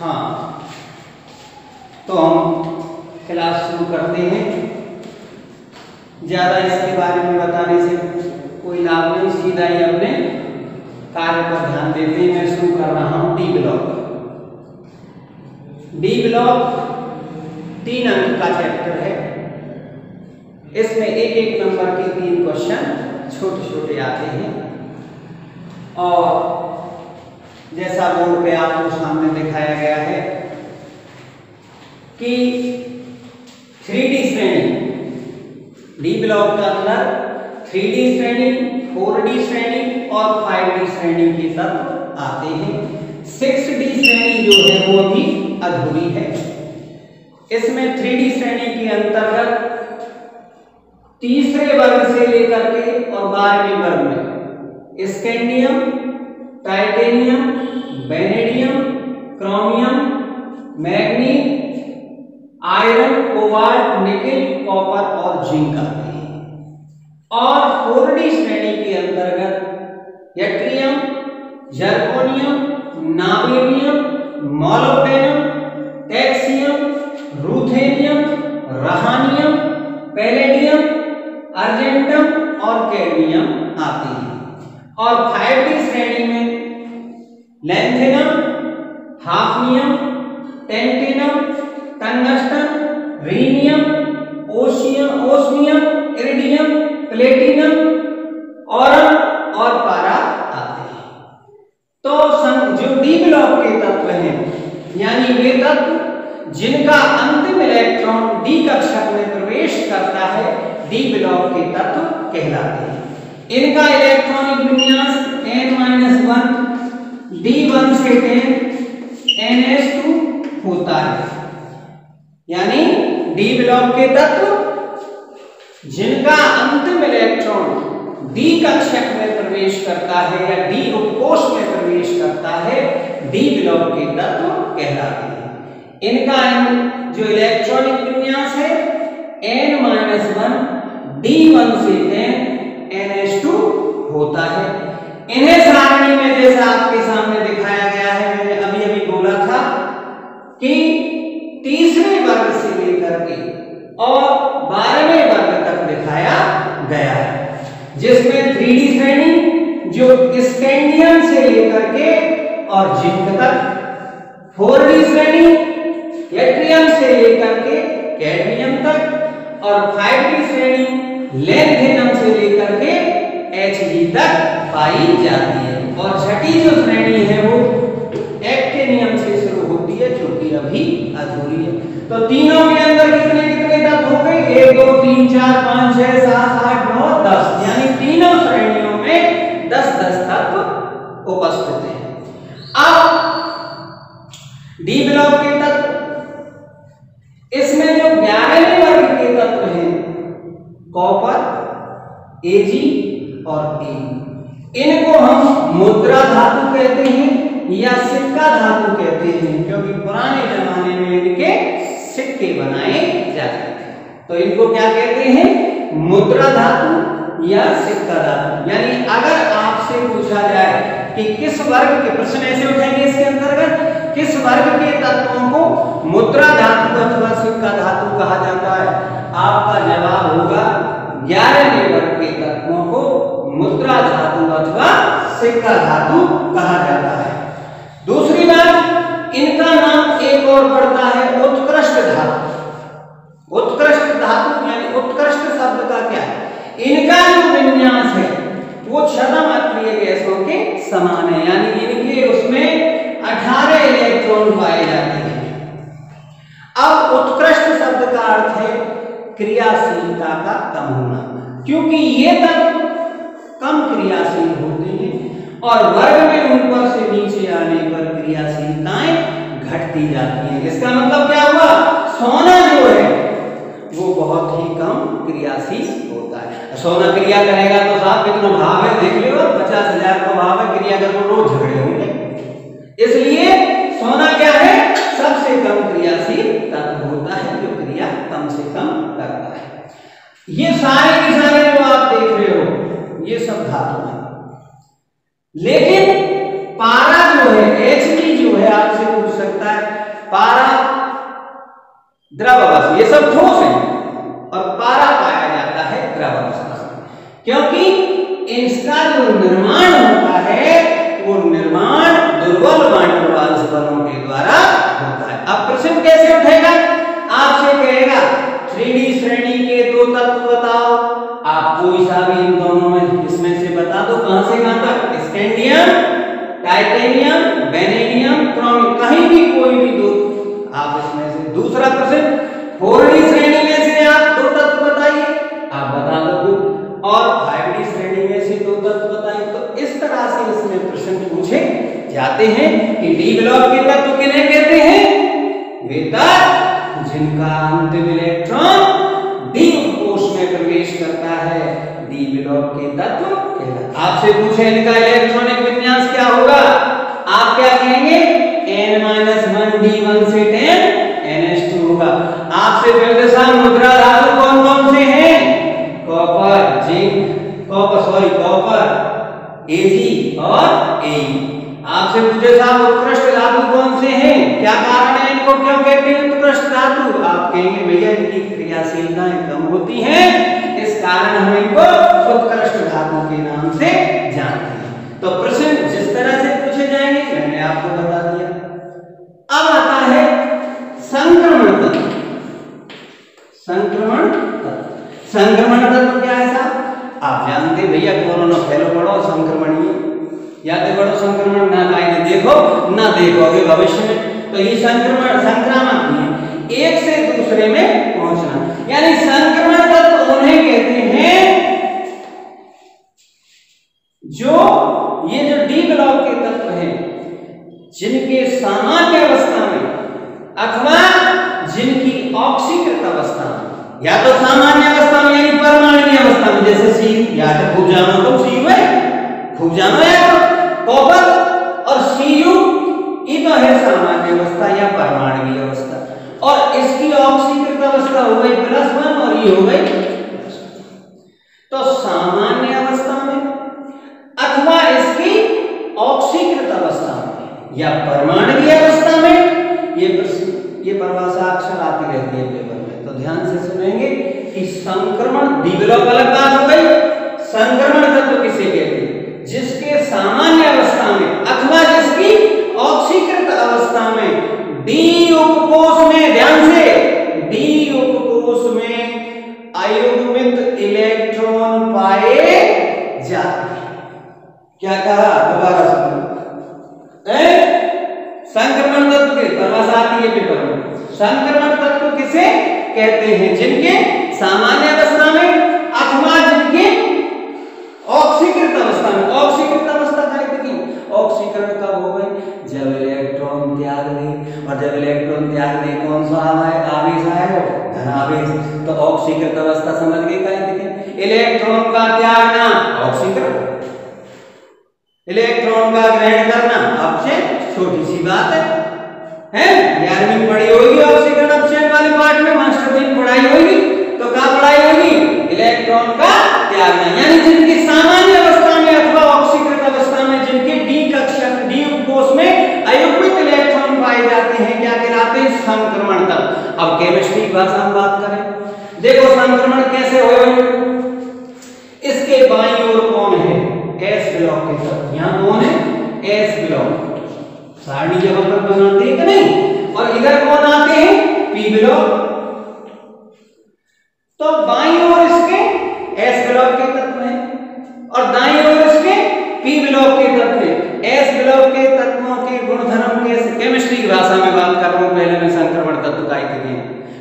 हाँ, तो हम क्लास शुरू करते हैं। ज़्यादा इसके बारे में बताने से कोई लाभ नहीं, सीधा ही अपने कार्य पर ध्यान देते हैं। मैं शुरू कर रहा हूँ डी ब्लॉक। डी ब्लॉक 3 अंक का चैप्टर है। इसमें एक एक नंबर के 3 क्वेश्चन छोटे छोटे आते हैं और जैसा बोर्ड पे आपको सामने दिखाया गया है कि 3D श्रेणी, डी ब्लॉक के अंदर 3D श्रेणी, 4D श्रेणी और 5D श्रेणी के तत्व आते हैं। 6D श्रेणी जो है वो अभी अधूरी है। इसमें 3D श्रेणी के अंतर्गत तीसरे वर्ग से लेकर के और 12वें वर्ग में scandium, titanium, vanadium, chromium, manganese, iron, cobalt, nickel, copper और जिंक आते हैं। और 4D श्रेणी के अंतर्गत यट्रियम, जर्कोनियम, नावेलियम, मोलिब्डेनम, टैक्सियम, रूथेनियम, रहानियम, पैलेडियम, अर्जेंटम और कैडमियम आते हैं। और 5D श्रेणी में lanthanum, hafnium, tantalum, tungsten, rhenium, osmium, iridium, platinum, औरन और पारा आते हैं। तो जो डी ब्लॉक के तत्व हैं, यानी वे तत्व जिनका अंतिम इलेक्ट्रॉन डी कक्षक में प्रवेश करता है, डी ब्लॉक के तत्व कहलाते हैं। इनका इलेक्ट्रॉनिक विन्यास n-1 d1 से 10 ns2 होता है। यानी डी ब्लॉक के तत्व जिनका अंतिम इलेक्ट्रॉन डी कक्षक में प्रवेश करता है या डी उपकोष में प्रवेश करता है, डी ब्लॉक के तत्व कहलाते हैं। इनका जो इलेक्ट्रॉनिक विन्यास है n-1 d1 से 10 ns2 होता है। इन्हें सारणी में जैसा आपके सामने दिखाया गया है, मैंने अभी अभी बोला था कि तीसरे वर्ग से लेकर के और 12वें वर्ग तक दिखाया गया है, जिसमें 3D श्रेणी जो स्कैंडियम से लेकर के और जिंक तक, 4D श्रेणी यट्रियम से लेकर के कैडमियम तक और 5D श्रेणी लैंथेनम से लेकर के Hg तक पाई जाती है। और छठी जो श्रेणी है वो एक्टिनियम से शुरू होती है, जो कि अभी अधूरी है। तो तीनों के अंदर कितने कितने तत्व हो गए? 1 2 3 4 5 6 7 8 9 10, यानी तीनों श्रेणियों में 10-10 तत्व उपस्थित हैं। अब डी ब्लॉक के तत्व, इसमें जो 11वें वर्ग के तत्व हैं, कॉपर, Ag और A, इनको हम मुद्रा धातु कहते हैं या सिक्का धातु कहते हैं, क्योंकि पुराने जमाने में इनके सिक्के बनाए जाते थे। तो इनको क्या कहते हैं? मुद्रा धातु या सिक्का धातु। यानी अगर आपसे पूछा जाए कि किस वर्ग के, प्रश्न ऐसे उठेंगे इसके अंतर्गत, किस वर्ग के तत्वों को मुद्रा धातु अथवा सिक्का धातु कहा जाता है, आपका जवाब होगा 11वें वर्ग के तत्वों को मुद्रा धातु अथवा सिक्का धातु कहा जाता है। दूसरी बात, इनका नाम एक और पड़ता है उत्कृष्ट धातु। उत्कृष्ट धातु यानी उत्कृष्ट शब्द का क्या है? इनका जो विन्यास है वो छद्म अक्रिय गैसों के समान है, यानी इनके उसमें 18 इलेक्ट्रॉन पाए जाते हैं। अब उत्कृष्ट शब्द का अर्थ है क्रियाशीलता का कम होना, क्योंकि ये तत्व कम क्रियाशील होते हैं और वर्ग में ऊपर से नीचे आने पर क्रियाशीलताएं घटती जाती हैं। इसका मतलब क्या हुआ? सोना जो है वो बहुत ही कम क्रियाशील होता है। सोना क्रिया करेगा तो साहब कितना भाव है, देख लो 50,000 का भाव है, क्रिया कर रोज झगड़े होंगे। इसलिए सोना क्या है? सबसे कम क्रियाशील तत्व होता है, जो क्रिया कम से कम करता है। ये सारे के सारे जो आप देख रहे हो ये सब धातु है, लेकिन पारा जो है, Hg जो है, आपसे पूछ सकता है द्रव अवस्था, ये सब ठोस है, और पारा पाया जाता है द्रव अवस्था में, क्योंकि इसका जो निर्माण होता है वो निर्माण दुर्बल वान डेर वाल्स बलों के द्वारा होता है। अब प्रश्न कैसे उठेगा, आपसे कहेगा 3D श्रेणी के दो तत्व बताओ, आप कोई सा भी इन दोनों में इसमें से बता दो, कहां से कहां तक, स्कैंडियम, टाइटेनियम, वेनेडियम, क्रोमियम, कहीं भी कोई भी दो आप इसमें से। दूसरा प्रश्न 4D श्रेणी में से आप दो तत्व बताइए, आप बता दो, और 5D श्रेणी में से दो तत्व बताइए। तो इस तरह से इसमें प्रश्न पूछे जाते हैं कि डी ब्लॉक के तत्व किन्हें कहते हैं, वे तत्व जिनका अंतिम इलेक्ट्रॉन डी उपकोष में प्रवेश करता है, डी ब्लॉक के तत्व कहलाते। आपसे पूछे इनका इलेक्ट्रॉनिक विन्यास क्या होगा, आप क्या कहेंगे, n-1d1 से 10 NH2 होगा। आपसे पहले साहब मुद्रा धातु कौन कौन से हैं, कॉपर, जिंक, कॉपर, Ag और Ae। आपसे पूछे साहब उत्कृष्ट धातु कौन से हैं, क्या कारण है, इनको क्यों कहते हैं उत्कृष्ट धातु, आप कहेंगे भैया इनकी क्रियाशीलताएं कम होती हैं, इस कारण हम इनको उत्कृष्ट धातु के नाम से जानते हैं। तो प्रश्न जिस तरह से पूछे जाएंगे मैंने आपको बता दिया। अब आता है संक्रमण तत्व। संक्रमण तत्व क्या है साहब, आप जानते भैया कोरोना फैलो पढ़ो संक्रमणीय, याद पढ़ो संक्रमण, ना लाइन देखो ना देखोगे भविष्य में, तो ये संक्रामक है, एक से दूसरे में पहुंचना, यानी संक्रमण तत्व उन्हें कहते हैं जो ये जो डी ब्लॉक के तत्व हैं जिनके सामान्य अवस्था में अथवा जिनकी ऑक्सीकृत अवस्था में, या तो सामान्य अवस्था में यानी परमाणु अवस्था में, जैसे सी, या तो खूब जानो तो सी है, खूब जानो या कॉपर और Cu, ये तो है सामान्य अवस्था या परमाणु अवस्था, और इसकी ऑक्सीकृत अवस्था हो गई +1 और ये हो गई +2। तो सामान्य अवस्था में अथवा इसकी ऑक्सीकृत अवस्था में या परमाणु अवस्था में, ये परिभाषा अक्सर आती रहती है पेपर में, तो ध्यान से सुनेंगे कि संक्रमण डी ब्लॉक अलग बात हो गई। संक्रमण तत्व किसे कहते हैं, जिसके सामान्य अवस्था में अथवा जिसकी ऑक्सीकृत अवस्था में डी उपकोष में, ध्यान से, डी उपकोष में अयुग्मित इलेक्ट्रॉन पाए जाते हैं। क्या कहा, दोबारा सुनो, संक्रमण तत्व की परिभाषा आती है पेपर में। संक्रमण तत्व किसे कहते हैं, जिनके सामान्य अवस्था में अथवा जिनके ऑक्सीकृत अवस्था में, ऑक्सीकृत अवस्था का ऑक्सीकरण कब हो गई, जब इलेक्ट्रॉन त्याग दे, और जब इलेक्ट्रॉन त्याग दे कौन सा आवेश आएगा, धनावेश, तो ऑक्सीकृत अवस्था समझ गए क्या है, इलेक्ट्रॉन का त्यागना ऑक्सीकरण, इलेक्ट्रॉन का ग्रहण करना अपचयन, छोटी सी बात है 11वीं में पढ़ी होगी ऑक्सीकरण अपचयन वाले पार्ट में, मास्टर जी पढ़ाई होगी, तो क्या पढ़ाई होगी, इलेक्ट्रॉन का त्यागना, यानी जिनकी सामान्य अवस्था में अथवा ऑक्सीकृत अवस्था में जिनके डी कक्षा डी उपकोष में अयुग्मित इलेक्ट्रॉन पाए जाते हैं, क्या कहलाते हैं, संक्रमण तत्व। अब केमिस्ट्री की भाषा में बात करें, देखो संक्रमण कैसे होगा, इसके बाईं ओर कौन है, एस ब्लॉक के तत्व, यहां कौन है, एस ब्लॉक, सारणी जब अपन बनाते हैं कि नहीं, और इधर कौन आते हैं, पी ब्लॉक, तो बाईं ओर इसके एस ब्लॉक के तत्व हैं और दाईं ओर इसके पी ब्लॉक के तत्व हैं। एस ब्लॉक के तत्वों के गुणधर्म कैसे, केमिस्ट्री की भाषा में बात कर रहा हूं, पहले मैं संक्रमण तत्व का ही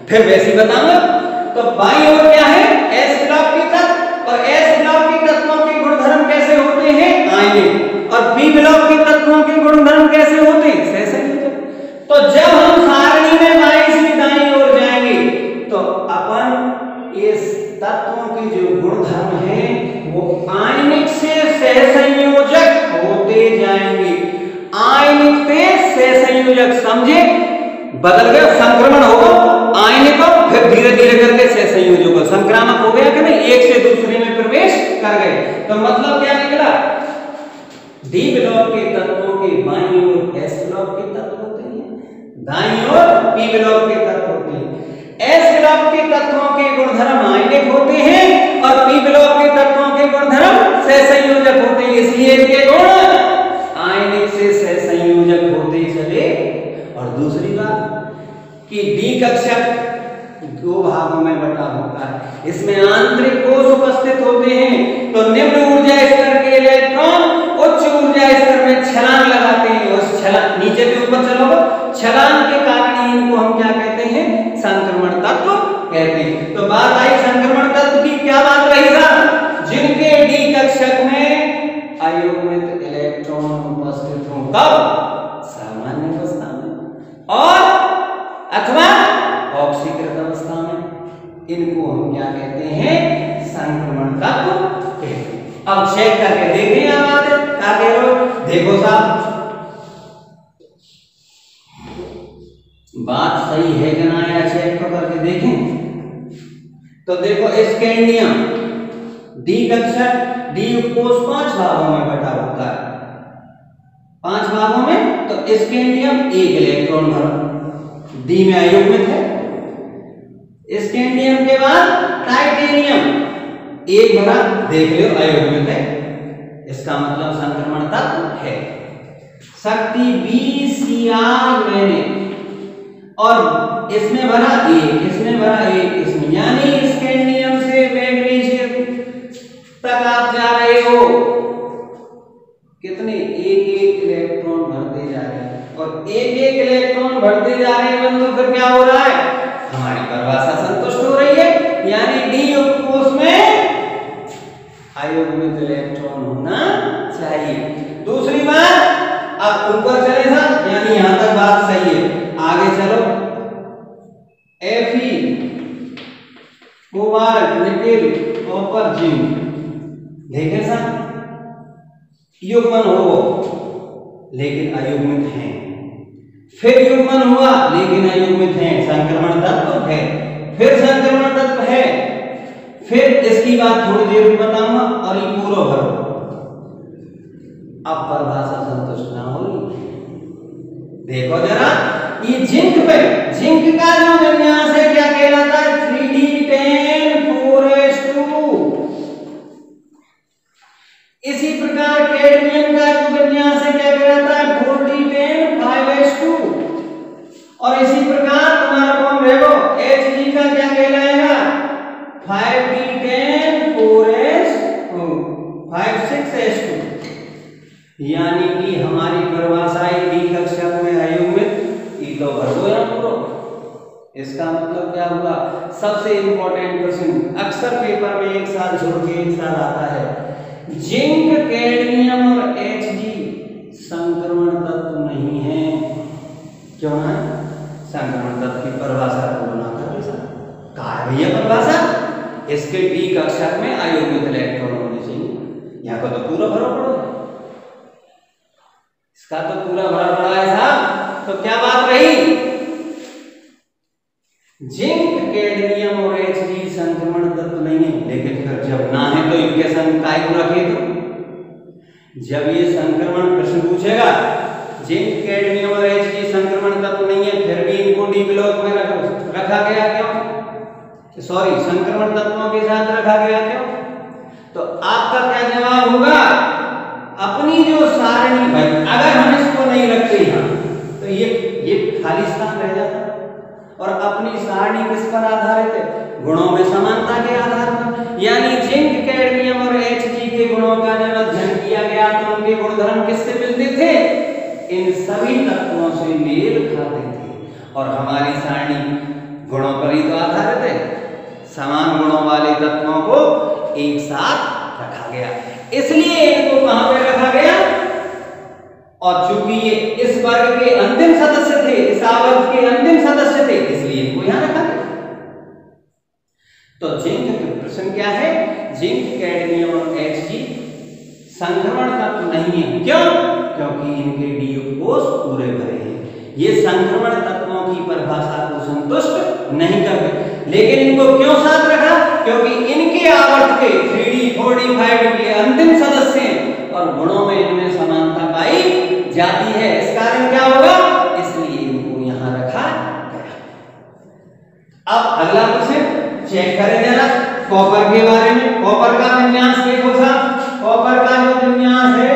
फिर वैसे बताऊंगा। तो बाईं ओर क्या है, एस ब्लॉक के तत्व, और एस ब्लॉक के तत्वों के गुणधर्म कैसे होते हैं, आयनिक, और पी ब्लॉक के तत्वों के गुणधर्म कैसे होते हैं, सहसंयोजक। तो जब हम सारणी में बाईं से दाईं ओर जाएंगे तो अपन इस तत्वों के जो गुणधर्म हैं वो आयनिक से सहसंयोजक होते जाएंगे, आयनिक से सहसंयोजक, समझे, बदल गया, संक्रमण होगा आयनिक और फिर धीरे धीरे करके सहसंयोजक हो, संक्रामक हो गया कि नहीं, एक से दूसरे में प्रवेश कर गए। तो मतलब क्या निकला, डी ब्लॉक के तत्वों के बाईं ओर एस ब्लॉक के तत्व होते हैं, दाईं ओर पी ब्लॉक के तत्व होते हैं। निषेध के गुण आयनिक से सहसंयोजक होते चले। और दूसरी बात कि डी कक्षक दो भागों में बटा होता है, इसमें आंतरिक कोश उपस्थित होते हैं। तो निम्न ऊर्जा स्तर के इलेक्ट्रॉन उच्च ऊर्जा स्तर में छलांग लगाते हैं। उस छलांग नीचे से ऊपर चलोगे, छलांग के कारण ही इनको हम क्या कहते हैं? संक्रमण तत्व कहते हैं। तो बात आई संक्रमण तत्व की, क्या बात रही साहब? जिनके डी कक्षक में अयुग्मित इलेक्ट्रॉन उपस्थित हों। कब? सामान्य अवस्था में और अथवा ऑक्सीकृत अवस्था में। इनको हम क्या कहते हैं? संक्रमण तत्व कहते हैं। अब चेक करके देखें क्या बात है, क्या कह रहे हो? देखो साहब बात सही है कि ना, या चेक तो करके देखें। तो देखो स्कैंडियम डी कक्षक डी कोश 5 भागों में बटा होता है, 5 भागों में। तो स्कैंडियम 1 इलेक्ट्रॉन भरा डी में अयुग्मित है। स्कैंडियम के बाद टाइटेनियम 1 भरा, देख लो अयुग्मित है, इसका मतलब संक्रमण तत्व है। शक्ति BCr मैंने और इसमें भरा 1, इसमें भरा 1, इसमें, यानी स्कैंडियम से मैग्नीशियम तक आप जा रहे हो कितने? 1-1 इलेक्ट्रॉन भरते जा रहे हैं। और 1-1 इलेक्ट्रॉन भरते जा रहे हैं बंधु, फिर क्या हो रहा है? हमारी परिभाषा संतुष्ट हो रही है, यानी डी कोश में अयुग्मित इलेक्ट्रॉन होना चाहिए। दूसरी बात, अब ऊपर चले साहब, यानी यहां तक बात सही है। आगे चलो, Fe cobalt nickel copper zinc, देखें साहब युग्मन हो लेकिन अयुग्मित हैं, फिर युग्मन हुआ लेकिन अयुग्मित हैं, संक्रमण तत्व है। फिर संक्रमण तत्व है, फिर इसकी बात थोड़ी देर में बताऊंगा। और ये पूरा भरो, अब परिभाषा संतुष्ट ना हो। देखो जरा ये जिंक पे, जिंक का जो विन्यास है क्या कहलाता है? 3D10 इसी प्रकार कैडमियम का जो विन्यास है क्या कहलाता है? 4D10 और इसी प्रकार तुम्हारा कौन रहेगा? Hg का क्या कहलाएगा? 5D10 5,6H2। यानी कि हमारी परिभाषा डी कक्षक में अयुग्मित तो भर दो या पूरा। इसका मतलब क्या हुआ? सबसे इंपॉर्टेंट क्वेश्चन अक्सर पेपर में एक साथ जोड़ के एक साथ आता है, जिंक कैडमियम और Hg संक्रमण तत्व नहीं है। क्यों है? संक्रमण तत्व की परिभाषा को बना कर कहा है भैया परिभाषा, इसके डी कक्षक में अयुग्मित इलेक्ट्रॉन होने चाहिए। यहाँ को तो पूरा भरा पड़ा है, इसका तो पूरा भरा पड़ा है साहब। तो क्या बात रही? जिंक कैडमियम और Hg संक्रमण तत्व नहीं है। लेकिन फिर जब ना है तो इनके संग काय को रखे? तो जब ये संक्रमण प्रश्न पूछेगा जिंक कैडमियम और Hg संक्रमण तत्व नहीं है, फिर भी इनको डी ब्लॉक में रखा गया क्यों? सॉरी, संक्रमण तत्वों के साथ रखा गया क्यों? तो आपका क्या जवाब होगा? अपनी जो सारणी, भाई अगर हम इसको नहीं रखते यहाँ तो ये खाली स्थान रह जाता। और अपनी सारणी किस पर आधारित है? गुणों में समानता के आधार पर। यानी जिंक कैडमियम और Hg के गुणों का जब अध्ययन किया गया तो उनके गुणधर्म किससे मिलते थे? इन सभी तत्वों से मेल खाते थे। और हमारी सारणी गुणों पर ही तो आधारित है, समान गुणों वाले तत्वों को एक साथ रखा गया, इसलिए इनको कहां पे रखा गया? और चूंकि ये इस वर्ग के अंतिम सदस्य थे, इस आवर्त के अंतिम सदस्य थे, इसलिए इनको यहां रखा गया। तो जिंक का प्रश्न क्या है? जिंक कैडमियम और Hg संक्रमण तत्व नहीं है। क्यों? क्योंकि इनके डी कोश पूरे भरे हैं। ये संक्रमण तत्वों की परिभाषा को संतुष्ट नहीं करते। लेकिन इनको क्यों साथ रखा? क्योंकि इनके आवर्त के 3D 4D 5D के अंतिम सदस्य हैं और गुणों में इनमें समानता पाई जाती है। इस कारण क्या होगा? इसलिए इनको यहां रखा गया। अब अगला क्वेश्चन चेक करें जरा कॉपर के बारे में। कॉपर का विन्यास देखो साहब, कॉपर का जो विन्यास है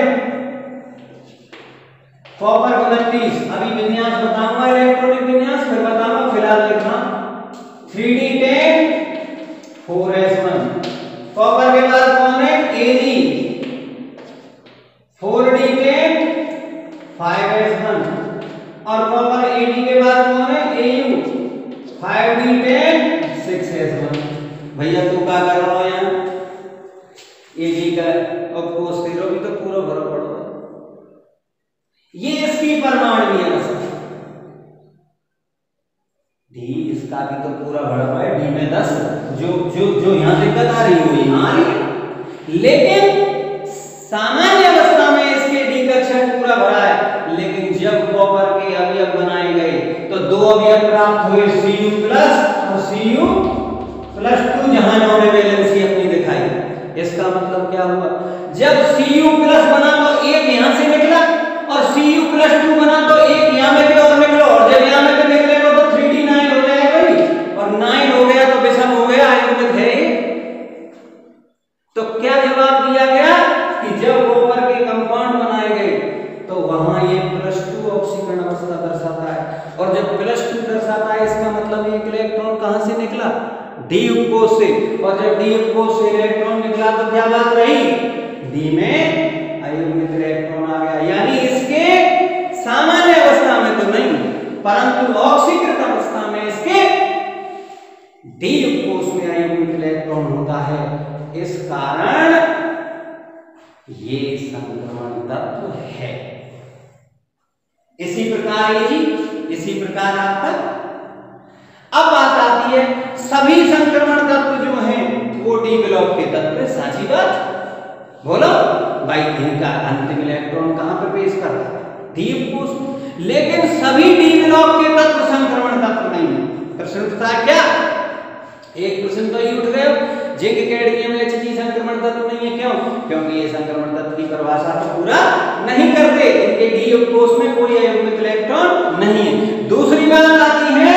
कॉपर एडी के बाद कौन है एयू 5d10 6s1 भैया तू क्या कर रहा हो यहाँ एडी का और कोस तेरो भी तो पूरा भरा पड़ा ये इसकी परमाणु है डी इसका भी तो पूरा भरा हुआ है डी में 10 जो जो जो यहां दिक्कत आ रही है यहां आ रही है लेकिन सामान्य अवस्था में इसके डी कक्षक पूरा भरा है लेकिन जब कॉपर के अवयव बनाए गए तो दो अवयव प्राप्त हुए Cu प्लस और Cu प्लस 2 जहां इन्होंने वैलेंसी अपनी दिखाई इसका मतलब क्या हुआ जब Cu प्लस बना तो एक यहां से निकला और Cu प्लस 2 बना तो एक यहां में भी और निकला और जब यहां में भी निकलेगा तो 3d9 हो जाएगा भाई और 9 हो गया तो विषम हो गया आयुर्वेद है ये तो क्या जवाब दिया गया कि जब कॉपर के कंपाउंड बनाए गए तो वहां ये +2 ऑक्सीकरण अवस्था दर्शाता है और जब +2 दर्शाता है इसका मतलब एक इलेक्ट्रॉन कहां से निकला डी उपकोष से और जब डी उपकोष से इलेक्ट्रॉन निकला तो क्या बात रही डी में अयुग्मित इलेक्ट्रॉन आ गया यानी इसके सामान्य अवस्था में तो नहीं परंतु ऑक्सीकृत अवस्था में इसके डी उपकोष में अयुग्मित इलेक्ट्रॉन होता है इस कारण ये संक्रमण तत्व है इसी प्रकार ये जी इसी प्रकार आपका अब बात आती है सभी संक्रमण तत्व जो हैं वो डी ब्लॉक के तत्व है साची बात बोलो भाई इनका अंतिम इलेक्ट्रॉन कहां पर पेश कर रहा है डी उपकोष लेकिन सभी डी ब्लॉक के तत्व संक्रमण तत्व नहीं है प्रश्न उठता है क्या एक प्रश्न तो ये उठ गए जिंक कैडमियम Hg संक्रमण तत्व नहीं है क्यों क्योंकि ये संक्रमण तत्व की परिभाषा तो पूरा नहीं करते इनके डी उपकोष में कोई अयुग्मित इलेक्ट्रॉन नहीं है दूसरी बात आती है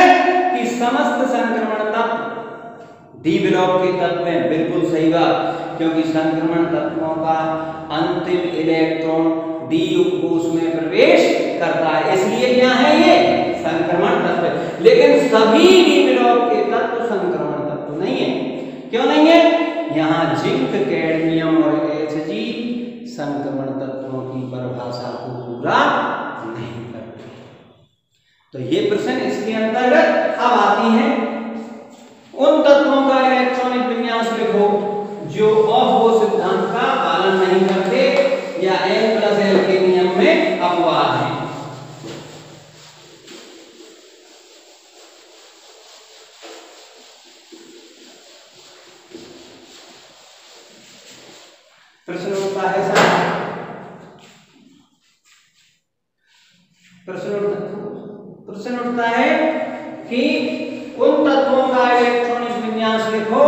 कि समस्त संक्रमण तत्व डी ब्लॉक के तत्व हैं बिल्कुल सही बात क्योंकि संक्रमण तत्वों का अंतिम इलेक्ट्रॉन डी उपकोष में प्रवेश करता है इसलिए क्या है ये संक्रमण तत्व लेकिन सभी डी ब्लॉक के तत्व संक्रमण तत्व नहीं है क्यों नहीं है यहां जिंक कैडमियम और Hg संक्रमण तत्वों की परिभाषा को पूरा नहीं करते तो ये प्रश्न इसके अंतर्गत अब आती है उन तत्वों का इलेक्ट्रॉनिक विन्यास लिखो जो ऑफ सिद्धांत का पालन नहीं करते या N+L के नियम में अपवाद है प्रश्न उठता है सर प्रश्न उठता है कि उन तत्वों का इलेक्ट्रॉनिक विन्यास लिखो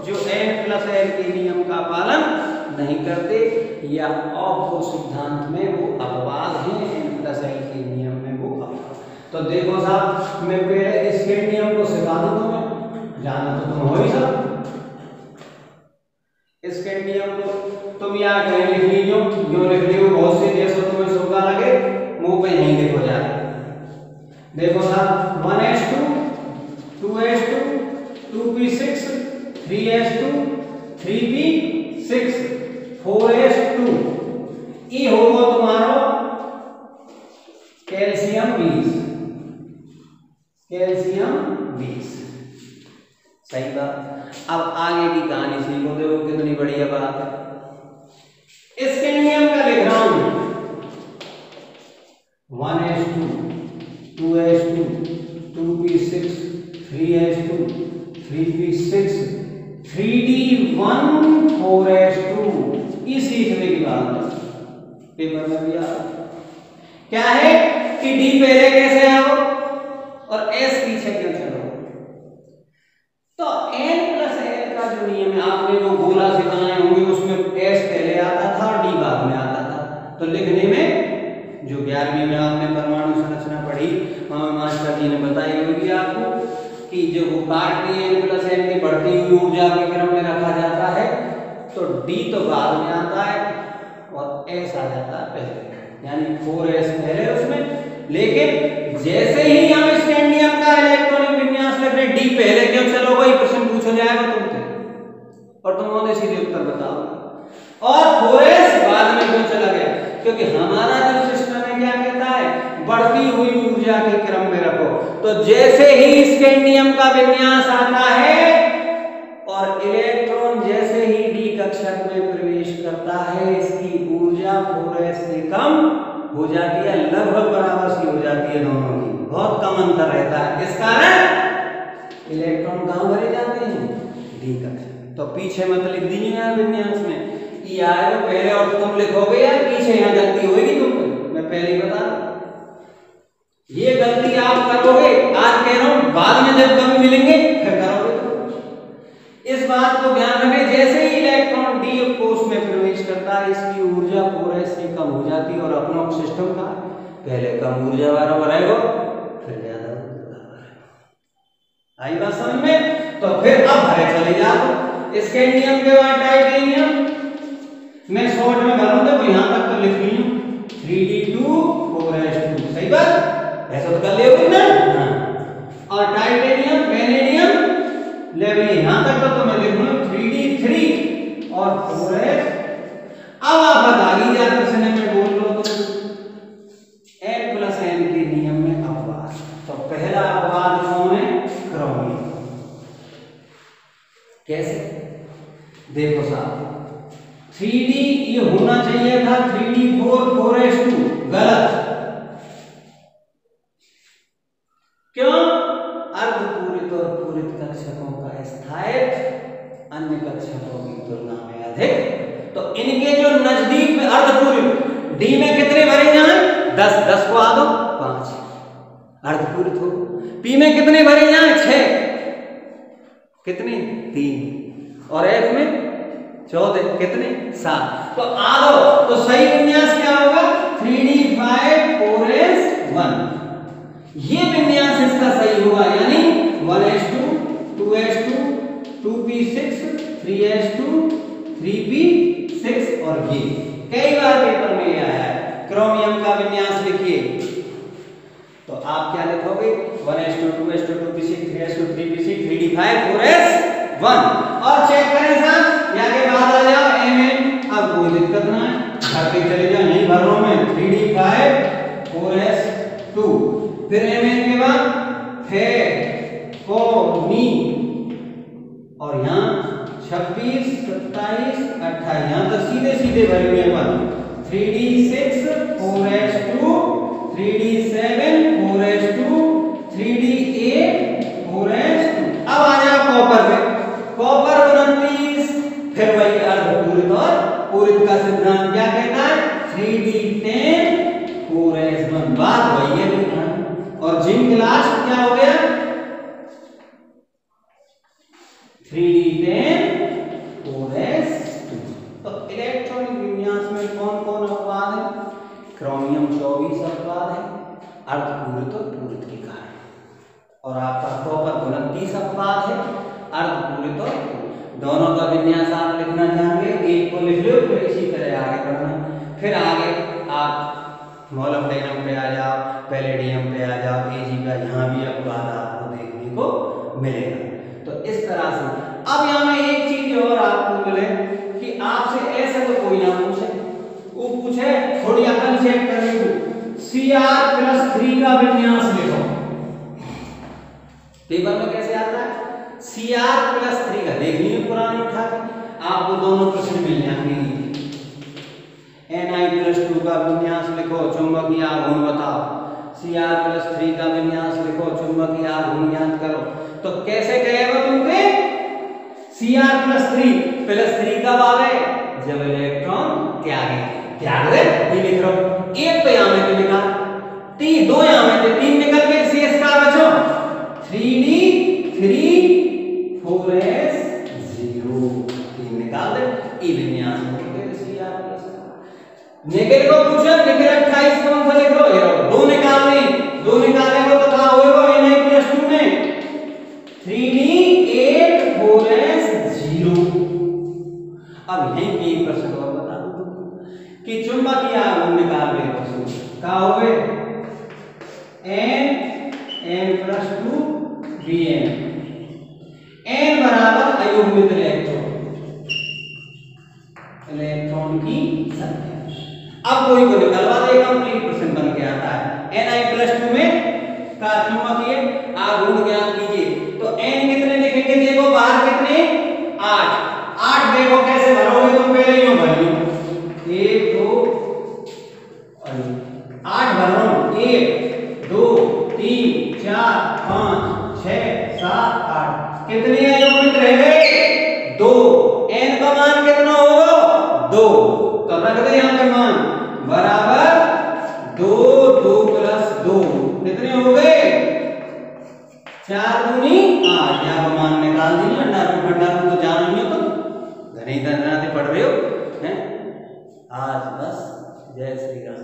जो N+L के नियम का पालन नहीं करते या ऑफ सिद्धांत में वो अपवाद हैं N+L के नियम में वो अपवाद तो देखो साहब मैं पहले इसके नियम को सिखा दूंगा मैं जाना तो तुम हो ही सब इसके नियम को तुम यहाँ कहीं लिख लीजिए जो लिख लियो बहुत से जैसे तुम्हें शोभा लगे मुंह पे नहीं लिखो जाए देखो साहब 1s2 2s2 2p6 3s2 3p6 4s2 ये होगा तुम्हारा कैल्शियम 20 सही बात अब आगे की कहानी सीखो देखो कितनी बढ़िया बात है इसके नियम का लिख रहा हूं 1s2 2s2 2p6 3s2 3p6 3d1 4s2 ये सीखने की बात है पेपर में भी आ क्या है कि डी पहले कैसे आओ और एस पीछे क्यों चलो तो N+L का जो नियम है आपने जो गोला से बनाए होंगे उसमें S पहले आता था और D बाद में आता था तो लिखने में जो 11वीं में आपने परमाणु संरचना पढ़ी मास्टर जी ने बताई होगी आपको कि जो कार्ट N+L की बढ़ती हुई ऊर्जा के क्रम में रखा जाता है तो D तो बाद में आता है और S आ जाता है पहले यानी 4s पहले उसमें लेकिन जैसे ही हम स्कैंडियम का इलेक्ट्रॉनिक विन्यास लिख रहे डी पहले क्यों चलो वही प्रश्न पूछा जाएगा तुमसे और तुम उन्हें सीधे उत्तर बताओ और 4s बाद में क्यों चला गया क्योंकि हमारा जो सिस्टम है क्या कहता है बढ़ती हुई ऊर्जा ऊर्जा के क्रम में रखो। तो जैसे ही स्कैंडियम का विन्यास आता है और इलेक्ट्रॉन जैसे ही डी कक्षक में प्रवेश करता है, इसकी ऊर्जा 4s से कम हो जाती है, लगभग बराबर सी हो जाती है दोनों की, बहुत कम अंतर रहता है। इस कारण इलेक्ट्रॉन कहां भरे जाते हैं? डी कक्षक। तो पीछे मत लिख दीजिए यार विन्यास में ई आएगा पहले और तुम लिखोगे यार पीछे, यहां गलती होगी तुमको, मैं पहले ही बता रहा हूं। ये गलती आप करोगे, आज कह रहा हूं, बाद में जब कम मिलेंगे फिर करोगे। इस बात को ध्यान रखें, जैसे ही इलेक्ट्रॉन डी कोष में प्रवेश करता है, इसकी ऊर्जा 4s से कम हो जाती है। और अपना सिस्टम का पहले कम ऊर्जा वाला रहेगा, फिर ज्यादा ऊर्जा वाला। आई बात समझ में? तो फिर अब भरे चले जाओ स्कैंडियम के बाद टाइटेनियम। मैं शॉर्ट में भरूंगा तो यहां तक तो लिख ली 3d2 4s2, सही बात? ऐसा तो कर लियोगे ना? हाँ। और टाइटेनियम वेनेडियम ले भी यहां तक तो मैं लिख लूं 3d3 और 4s। अब आप बता लीजिए प्रश्न में बोल लो तो n प्लस n के नियम में अपवाद। तो पहला अपवाद कौन है? क्रोमियम। कैसे? देखो साहब, 3d ये होना चाहिए था 3d4 4s2, गलत। क्यों? अर्धपूरित और पूरित कक्षकों का स्थायित्व अन्य कक्षकों की तुलना में अधिक। तो इनके जो नजदीक में अर्धपूरित डी में कितने भरे जाएं? 10, 10 को आधो 5 अर्धपूरित हो। पी में कितने भरे जाएं? 6, कितने? 3, और एफ में 14, कितने? 7। तो आधो, तो सही विन्यास क्या होगा? 3d5 4s1। ये विन्यास इसका सही होगा, यानी 1s2 2s2 2p6 3s2 3p6। और ये कई बार पेपर में आया है। क्रोमियम का विन्यास लिखिए तो आप क्या लिखोगे? 1s2 2s2 2p6 3s2 3p6 3d5 4s1। और चेक करें साहब, यहाँ के बाद आ जाओ mn। अब कोई दिक्कत ना है, भरते चले जाओ, यही भर रहा हूं मैं 3d5 4s2। फिर mn के बाद फिर को नी, और यहाँ 26 27 28, यहाँ तो सीधे सीधे भरे हुए हैं। 3d6 4s2 3d7 4s2 3d8 4s2। अब आ जाओ कॉपर पे, कॉपर 29। फिर वही अर्धपूरित और पूरित का सिद्धांत क्या कहता है? 3d10 4s1। बात वही है। और जिंक लास्ट क्या हो गया? 3d10 4s2। तो इलेक्ट्रॉनिक विन्यास में कौन कौन अपवाद है? क्रोमियम 24 अपवाद है अर्धपूरित और पूरित के कारण। और आपका कॉपर 29 अपवाद है अर्धपूरित और पूरित। दोनों का विन्यास आप लिखना चाहेंगे, एक को लिख लो, फिर इसी तरह आगे बढ़ना। फिर आगे आप मोलिब्डेनम पे आ जाओ, पैलेडियम पे आ जाओ, Ag का यहाँ भी अपवाद आपको देखने को मिलेगा। तो इस तरह से अब यहाँ में एक चीज और आपको मिले कि आपसे ऐसा तो कोई ना पूछे, वो पूछे थोड़ी अकल चेक करने को, Cr+3 का विन्यास लिखो। पेपर में कैसे आता है? Cr+3 का देख लीजिए, पुरानी उठा के आपको दोनों प्रश्न मिल जाएंगे। Ni+2 का विन्यास लिखो, चुंबकीय आघूर्ण बताओ। Cr+3 का विन्यास लिखो, चुंबकीय आघूर्ण ज्ञात करो। तो कैसे कहेगा तुमसे? Cr+3 +3 कब आवे? जब इलेक्ट्रॉन त्यागे। त्याग दे ये लिख रहा हूं, एक तो यहां में लिखा, 3 2 यहां में थे, 3 निकल के शेष का बचो 3d3 4s0। 3 निकाल दे, ई विन्यास हो गया Cr+। निकल को पूछो, निकल 28 कौन सा लिखो? ये 2 निकालने, 2 निकालेंगे तो कहां होएगा? Ni+2 में 3d8 4s0। अब यहीं पे एक प्रश्न और बता दूं कि चुंबकीय आघूर्ण निकाल रहे हो, कहां हो गए? n+2 bn। n बराबर अयुग्मित इलेक्ट्रॉन की संख्या। अब कोई को निकलवा देगा, कंप्लीट प्रश्न बन के आता है। Ni+2 में इसका चुंबकीय आघूर्ण ज्ञात कीजिए। तो n कितने लिखेंगे, देखो बाहर कितने 8, 8 देखो कैसे भरोगे तुम, पहले यूं भरियो 1 2 8 भर रहा हूं, 1 2 3 4 5 6 7 8, कितने आयोगिक रह गए 2, n का मान कितना होगा 2, तो रख दे यहाँ पे मान बराबर 2, 2 प्लस 2 कितने हो गए 4 दूनी 8, यहाँ पर मान निकाल दीजिए। भंडार तो जान नहीं हो तो घने ही पढ़ रहे हो हैं। आज बस जय श्री राम।